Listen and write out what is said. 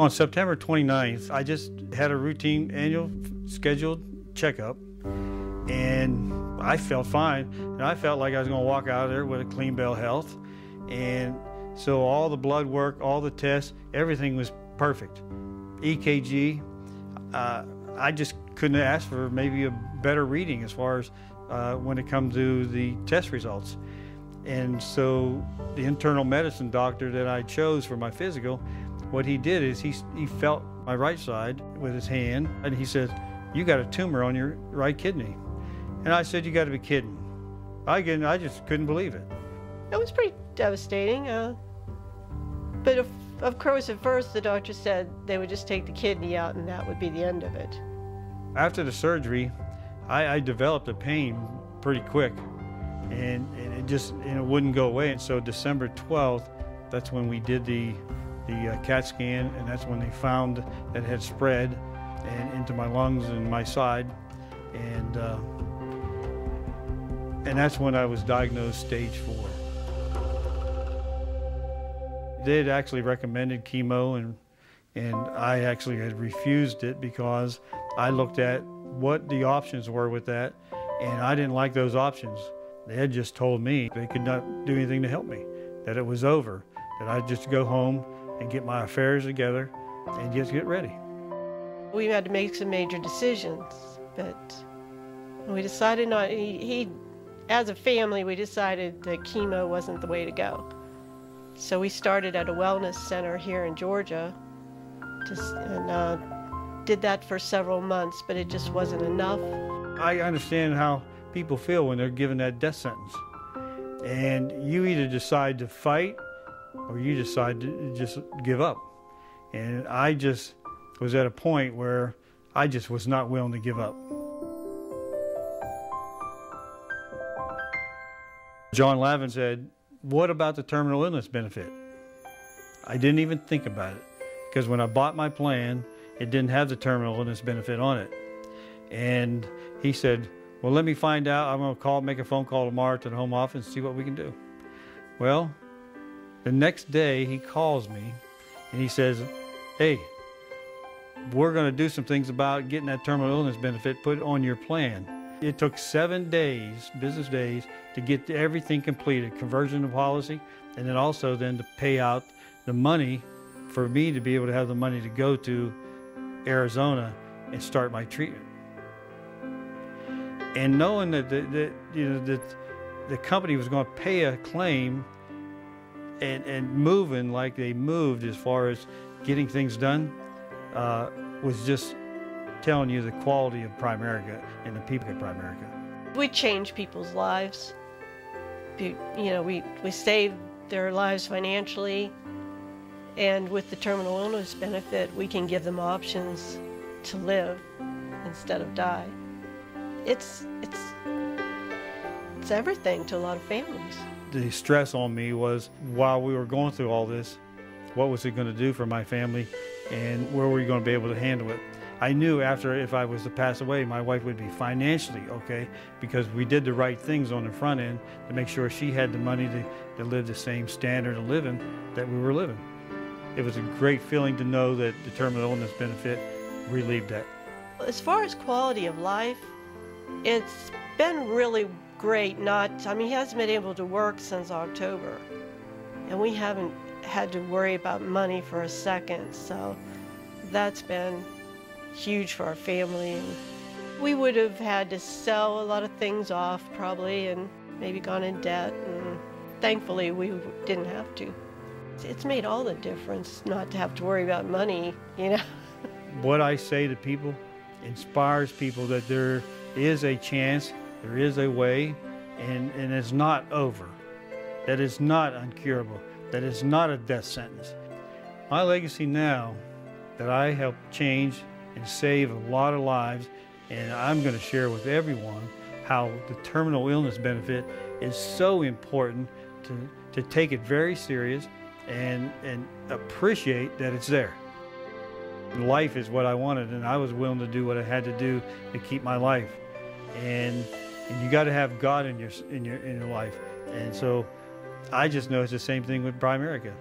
On September 29th, I just had a routine annual scheduled checkup, and I felt fine. And I felt like I was going to walk out of there with a clean bill of health. And so all the blood work, all the tests, everything was perfect. EKG, I just couldn't ask for maybe a better reading as far as when it comes to the test results. And so the internal medicine doctor that I chose for my physical, what he did is he felt my right side with his hand, and he said, "You got a tumor on your right kidney." And I said, "You got to be kidding." I just couldn't believe it. It was pretty devastating. But of course, at first the doctor said they would just take the kidney out and that would be the end of it. After the surgery, I developed a pain pretty quick, and it wouldn't go away. And so December 12th, that's when we did the CAT scan, and that's when they found that it had spread and into my lungs and my side, and that's when I was diagnosed stage 4. They had actually recommended chemo, and I actually had refused it because I looked at what the options were with that, and I didn't like those options. They had just told me they could not do anything to help me, that it was over, that I'd just go home and get my affairs together and just get ready. We had to make some major decisions, but we decided not, as a family, we decided that chemo wasn't the way to go. So we started at a wellness center here in Georgia, and did that for several months, but it just wasn't enough. I understand how people feel when they're given that death sentence. And you either decide to fight or you decide to just give up. And I just was at a point where I just was not willing to give up. John Lavin said, "What about the terminal illness benefit?" I didn't even think about it, because when I bought my plan, it didn't have the terminal illness benefit on it. And he said, "Well, let me find out. I'm going to make a phone call tomorrow to the home office and see what we can do." Well, the next day he calls me and he says, "Hey, we're going to do some things about getting that terminal illness benefit put on your plan." It took 7 days, business days, to get everything completed, conversion of policy, and then also then to pay out the money for me to be able to have the money to go to Arizona and start my treatment. And knowing that the company was going to pay a claim and moving like they moved as far as getting things done was just telling you the quality of Primerica and the people at Primerica. We changed people's lives. We saved their lives financially, and with the terminal illness benefit, we can give them options to live instead of die. It's everything to a lot of families. The stress on me was, while we were going through all this, what was it going to do for my family, and where were we going to be able to handle it? I knew if I was to pass away, my wife would be financially okay, because we did the right things on the front end to make sure she had the money to live the same standard of living that we were living. It was a great feeling to know that the terminal illness benefit relieved that. As far as quality of life, it's been really great. He hasn't been able to work since October, and we haven't had to worry about money for a second, so that's been huge for our family. And we would have had to sell a lot of things off probably and maybe gone in debt, and thankfully we didn't have to. It's made all the difference not to have to worry about money, What I say to people inspires people that there is a chance, there is a way, and it's not over, that it's not incurable, that it's not a death sentence. My legacy now, that I help change and save a lot of lives, and I'm going to share with everyone how the terminal illness benefit is so important to take it very serious and appreciate that it's there. Life is what I wanted, and I was willing to do what I had to do to keep my life. And you got to have God in your life. And so I just know it's the same thing with Primerica.